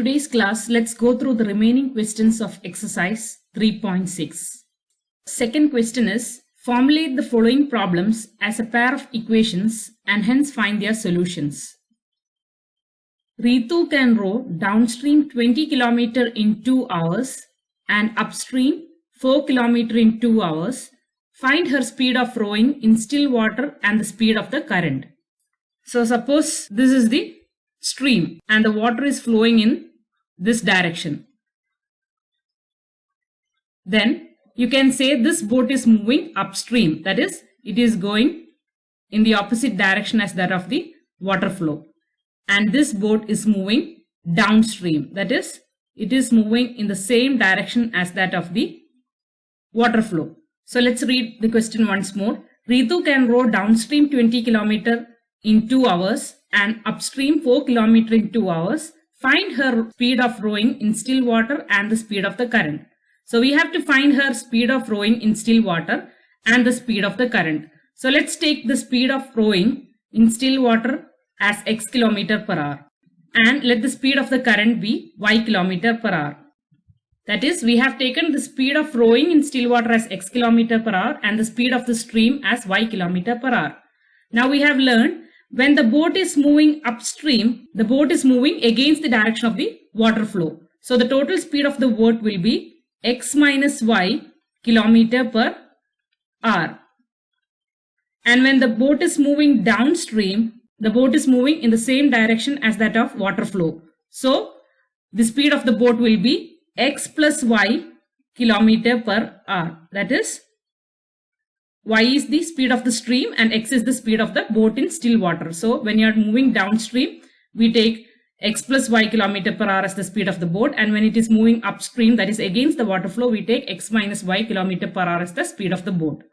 today's class, let's go through the remaining questions of exercise 3.6. Second question is, formulate the following problems as a pair of equations and hence find their solutions. Ritu can row downstream 20 km in 2 hours and upstream 4 km in 2 hours. Find her speed of rowing in still water and the speed of the current. So suppose this is the stream and the water is flowing in this direction. Then you can say this boat is moving upstream, that is, it is going in the opposite direction as that of the water flow. And this boat is moving downstream, that is, it is moving in the same direction as that of the water flow. So let's read the question once more. Ritu can row downstream 20 km in 2 hours and upstream 4 km in 2 hours. Find her speed of rowing in still water and the speed of the current. So we have to find her speed of rowing in still water and the speed of the current. So let's take the speed of rowing in still water as x km per hour and let the speed of the current be y km per hour. That is, we have taken the speed of rowing in still water as x km per hour and the speed of the stream as y km per hour. Now we have learned when the boat is moving upstream, the boat is moving against the direction of the water flow. So the total speed of the boat will be x minus y km per hour. And when the boat is moving downstream, the boat is moving in the same direction as that of water flow. So the speed of the boat will be x plus y km per hour. That is, y is the speed of the stream and x is the speed of the boat in still water. So when you are moving downstream, we take x plus y km per hour as the speed of the boat, and when it is moving upstream, that is against the water flow, we take x minus y km per hour as the speed of the boat.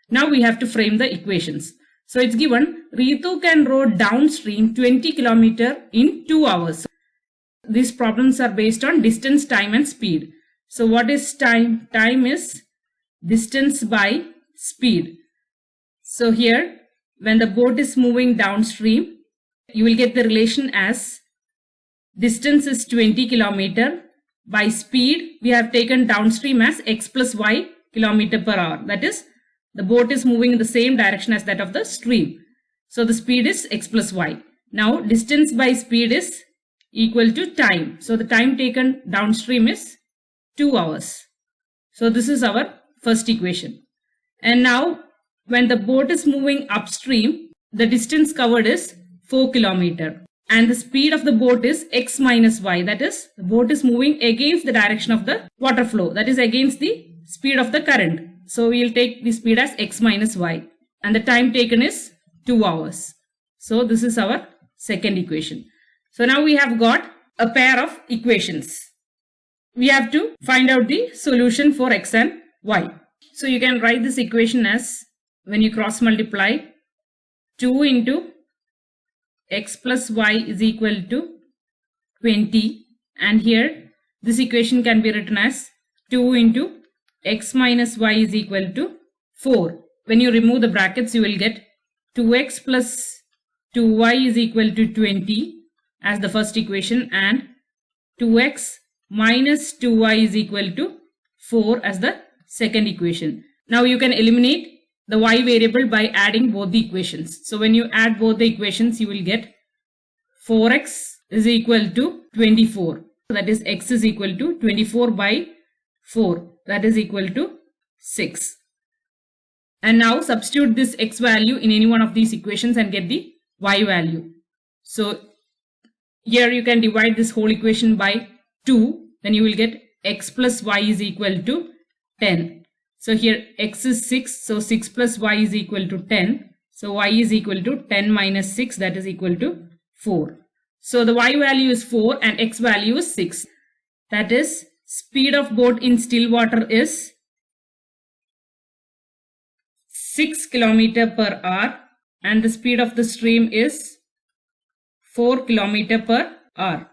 Now we have to frame the equations. So it's given Ritu can row downstream 20 km in 2 hours. These problems are based on distance, time and speed. So what is time? Time is distance by speed. So here, when the boat is moving downstream, you will get the relation as distance is 20 km. By speed, we have taken downstream as x plus y km per hour. That is, the boat is moving in the same direction as that of the stream. So the speed is x plus y. Now distance by speed is equal to time. So the time taken downstream is 2 hours. So this is our first equation. And now when the boat is moving upstream, the distance covered is 4 km. And the speed of the boat is x minus y. That is, the boat is moving against the direction of the water flow. That is against the speed of the current. So we will take the speed as x minus y. And the time taken is 2 hours. So this is our second equation. So now we have got a pair of equations. We have to find out the solution for x and y. So you can write this equation as, when you cross multiply, 2 into x plus y is equal to 20. And here this equation can be written as 2 into x minus y is equal to 4. When you remove the brackets, you will get 2x plus 2y is equal to 20 as the first equation, and 2x minus 2y is equal to 4 as the second equation. Now you can eliminate the y variable by adding both the equations. So when you add both the equations, you will get 4x is equal to 24. That is, x is equal to 24 by 4. That is equal to 6. And now substitute this x value in any one of these equations and get the y value. So here you can divide this whole equation by 2. Then you will get x plus y is equal to 10. So here x is 6. So 6 plus y is equal to 10. So y is equal to 10 minus 6. That is equal to 4. So the y value is 4 and x value is 6. That is, speed of boat in still water is 6 km per hour and the speed of the stream is 4 km per hour.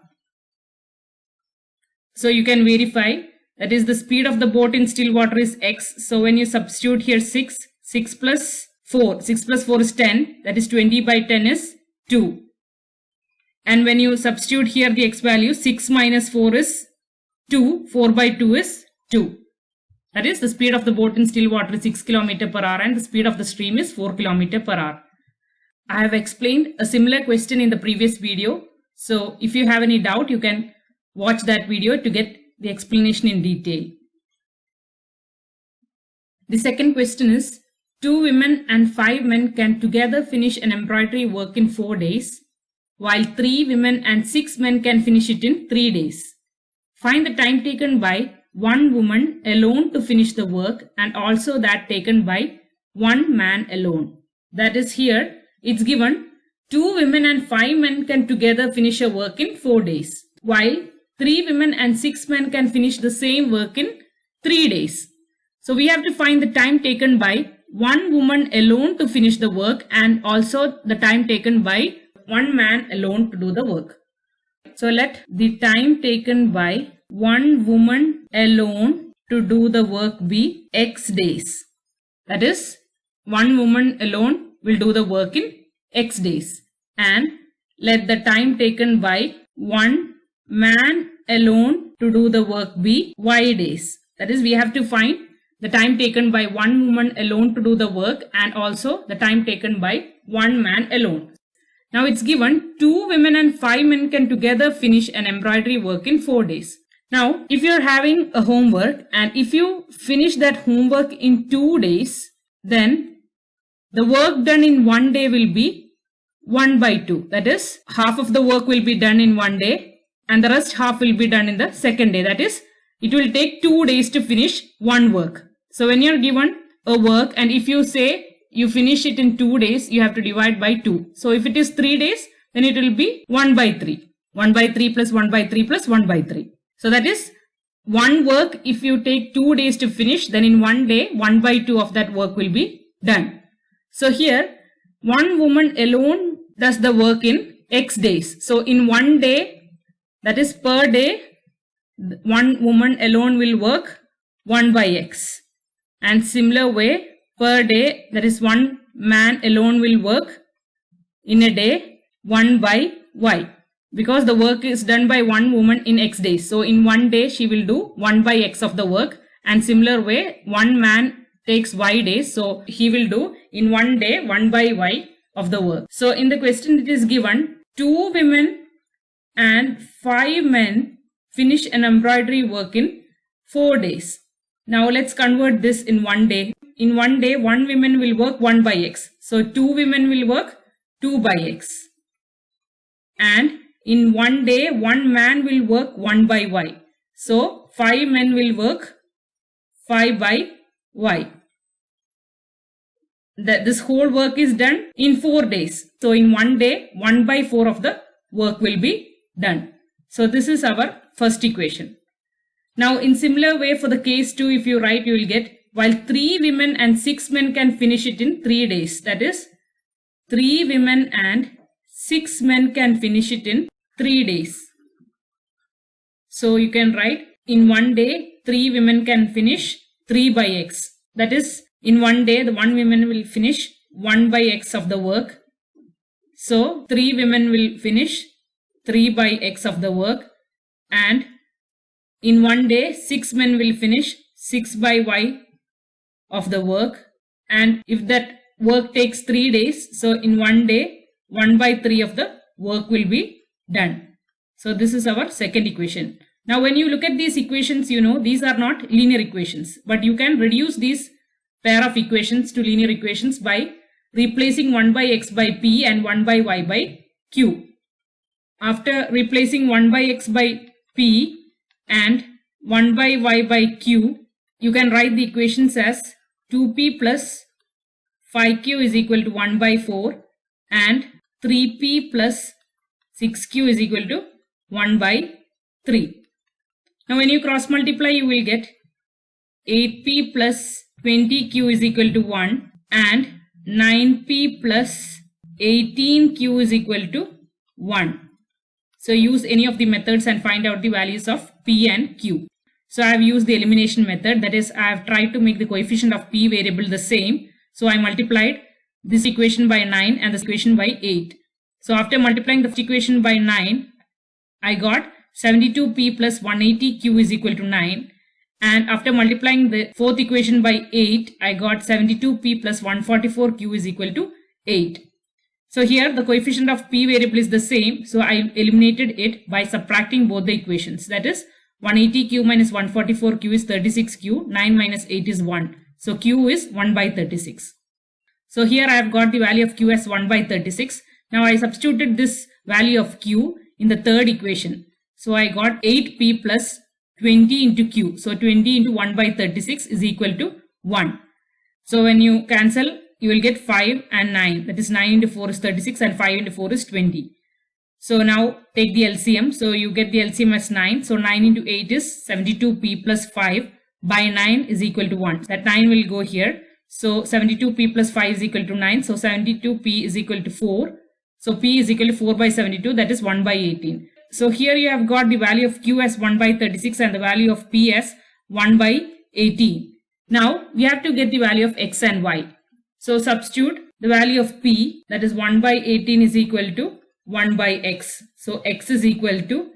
So you can verify, that is, the speed of the boat in still water is x. So when you substitute here 6 plus 4 is 10, that is 20 by 10 is 2. And when you substitute here the x value, 6 minus 4 is 2, 4 by 2 is 2. That is, the speed of the boat in still water is 6 km per hour and the speed of the stream is 4 km per hour. I have explained a similar question in the previous video. So if you have any doubt, you can watch that video to get the explanation in detail. The second question is, 2 women and 5 men can together finish an embroidery work in 4 days, while 3 women and 6 men can finish it in 3 days. Find the time taken by 1 woman alone to finish the work and also that taken by 1 man alone. That is, here it's given 2 women and 5 men can together finish a work in 4 days, while 3 women and 6 men can finish the same work in 3 days. So we have to find the time taken by 1 woman alone to finish the work and also the time taken by 1 man alone to do the work. So let the time taken by 1 woman alone to do the work be x days. That is, 1 woman alone will do the work in x days. And let the time taken by 1 man alone to do the work be y days. That is, we have to find the time taken by 1 woman alone to do the work and also the time taken by 1 man alone. Now it's given 2 women and 5 men can together finish an embroidery work in 4 days. Now, if you're having a homework and if you finish that homework in 2 days, then the work done in 1 day will be 1 by 2. That is, half of the work will be done in 1 day and the rest half will be done in the second day. That is, it will take 2 days to finish one work. So when you're given a work and if you say you finish it in 2 days, you have to divide by 2. So if it is 3 days, then it will be 1 by 3. 1 by 3 plus 1 by 3 plus 1 by 3. So that is, one work if you take 2 days to finish, then in 1 day, 1 by 2 of that work will be done. So here, 1 woman alone does the work in x days. So in 1 day, that is per day, 1 woman alone will work 1 by x. And similar way, per day, that is 1 man alone will work in a day 1 by y. Because the work is done by 1 woman in x days. So in 1 day, she will do 1 by x of the work. And similar way, 1 man takes y days. So he will do in 1 day 1 by y of the work. So in the question it is given 2 women and 5 men finish an embroidery work in 4 days. Now let's convert this in 1 day. In 1 day, 1 woman will work 1 by x. So 2 women will work 2 by x. And in 1 day, 1 man will work 1 by y. So 5 men will work 5 by y. This whole work is done in 4 days. So in 1 day, 1 by 4 of the work will be done. So this is our first equation. Now in similar way for the case 2, if you write, you will get, while 3 women and 6 men can finish it in 3 days. That is, 3 women and 6 men can finish it in 3 days. So you can write, in 1 day, 3 women can finish 3 by x. That is, in 1 day, the 1 woman will finish 1 by x of the work. So 3 women will finish 3 by x of the work. And in 1 day, 6 men will finish 6 by y of the work. And if that work takes 3 days, so in 1 day, 1 by 3 of the work will be done. So this is our second equation. Now when you look at these equations, you know these are not linear equations, but you can reduce these pair of equations to linear equations by replacing 1 by x by p and 1 by y by q. After replacing 1 by x by p and 1 by y by q, you can write the equations as 2p plus 5q is equal to 1 by 4 and 3p plus 6q is equal to 1 by 3. Now when you cross multiply, you will get 8p plus 20q is equal to 1 and 9p plus 18q is equal to 1. So use any of the methods and find out the values of p and q. So I have used the elimination method, that is I have tried to make the coefficient of p variable the same. So I multiplied this equation by 9 and this equation by 8. So after multiplying the first equation by 9, I got 72p plus 180q is equal to 9. And after multiplying the fourth equation by 8, I got 72p plus 144q is equal to 8. So here the coefficient of p variable is the same. So I eliminated it by subtracting both the equations. That is 180q minus 144q is 36q. 9 minus 8 is 1. So q is 1 by 36. So here I have got the value of q as 1 by 36. Now I substituted this value of q in the third equation. So I got 8p plus 20 into q. So 20 into 1 by 36 is equal to 1. So when you cancel, you will get 5 and 9. That is 9 into 4 is 36 and 5 into 4 is 20. So now take the LCM. So you get the LCM as 9. So 9 into 8 is 72p plus 5 by 9 is equal to 1. That 9 will go here. So 72p plus 5 is equal to 9. So 72p is equal to 4. So p is equal to 4 by 72. That is 1 by 18. So here you have got the value of q as 1 by 36 and the value of p as 1 by 18. Now we have to get the value of x and y. So substitute the value of p, that is 1 by 18 is equal to 1 by x. So x is equal to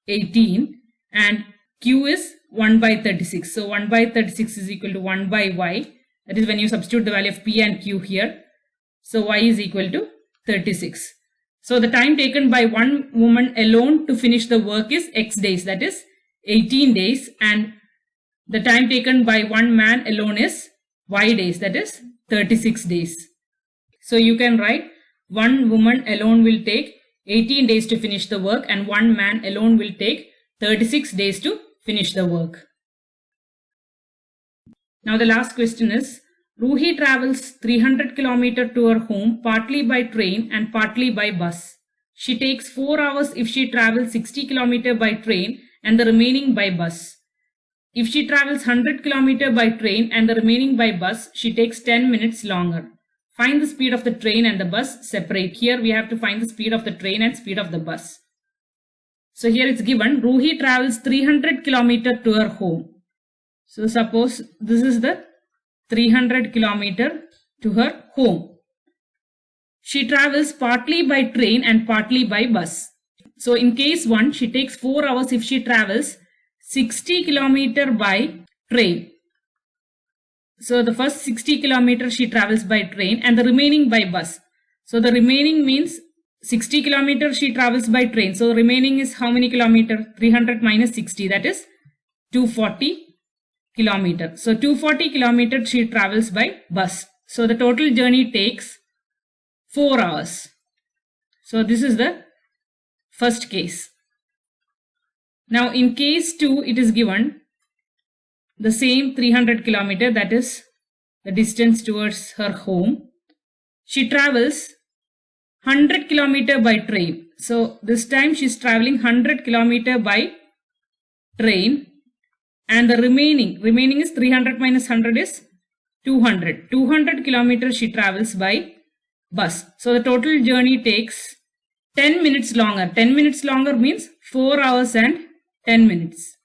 18 and q is 1 by 36. So 1 by 36 is equal to 1 by y. That is when you substitute the value of p and q here. So y is equal to 36. So the time taken by one woman alone to finish the work is x days, that is 18 days, and the time taken by one man alone is y days, that is 36 days. So you can write one woman alone will take 18 days to finish the work and one man alone will take 36 days to finish the work. Now the last question is, Ruhi travels 300 km to her home partly by train and partly by bus. She takes 4 hours if she travels 60 km by train and the remaining by bus. If she travels 100 km by train and the remaining by bus, she takes 10 minutes longer. Find the speed of the train and the bus separate. Here we have to find the speed of the train and speed of the bus. So here it's given, Ruhi travels 300 km to her home. So suppose this is the 300 km to her home. She travels partly by train and partly by bus. So in case 1, she takes 4 hours if she travels 60 km by train. So the first 60 km she travels by train and the remaining by bus. So the remaining means 60 km she travels by train. So remaining is how many kilometer? 300 minus 60, that is 240 km. So 240 km she travels by bus. So the total journey takes 4 hours. So this is the first case. Now in case 2, it is given the same 300 km, that is the distance towards her home. She travels 100 km by train. So this time she is traveling 100 km by train. And the remaining is 300 minus 100 is 200. 200 kilometers she travels by bus. So the total journey takes 10 minutes longer. 10 minutes longer means 4 hours and 10 minutes.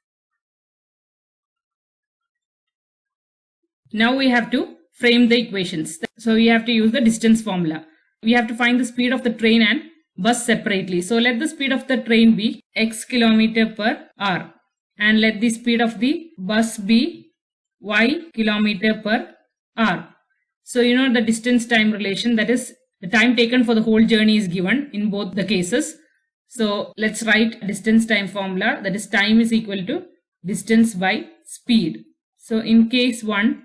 Now we have to frame the equations. So we have to use the distance formula. We have to find the speed of the train and bus separately. So let the speed of the train be x km per hour. And let the speed of the bus be y km per hour. So you know the distance time relation, that is the time taken for the whole journey is given in both the cases. So let's write distance time formula, that is time is equal to distance by speed. So in case 1,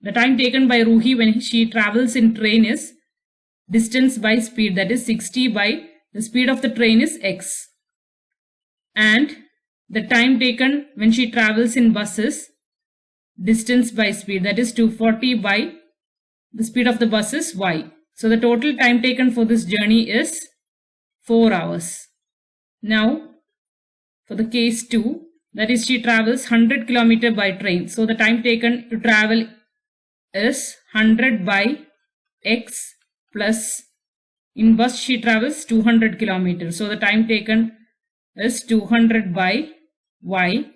the time taken by Ruhi when she travels in train is distance by speed, that is 60 by the speed of the train is x. And the time taken when she travels in bus is distance by speed, that is 240 by the speed of the bus is y. So the total time taken for this journey is 4 hours. Now for the case 2, that is she travels 100 km by train. So the time taken to travel is 100 by x plus in bus she travels 200 km. So the time taken is 200 by y,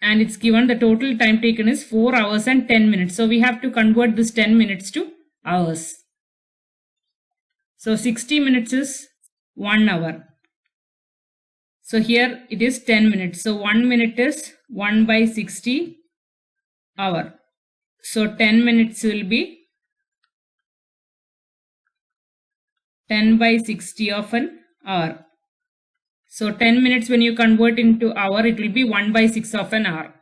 and it's given the total time taken is 4 hours and 10 minutes. So we have to convert this 10 minutes to hours. So 60 minutes is 1 hour. So here it is 10 minutes. So 1 minute is 1 by 60 hour. So 10 minutes will be 10 by 60 of an hour. So 10 minutes when you convert into hour, it will be 1 by 6 of an hour.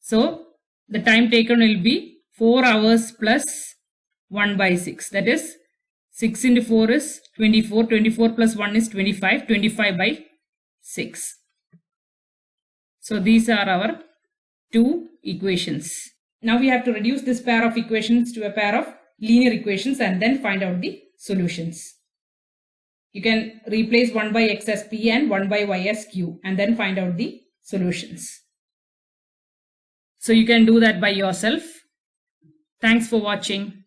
So the time taken will be 4 hours plus 1 by 6. That is 6 into 4 is 24. 24 plus 1 is 25. 25 by 6. So these are our two equations. Now we have to reduce this pair of equations to a pair of linear equations and then find out the solutions. You can replace 1 by x as p and 1 by y as q and then find out the solutions. So you can do that by yourself. Thanks for watching.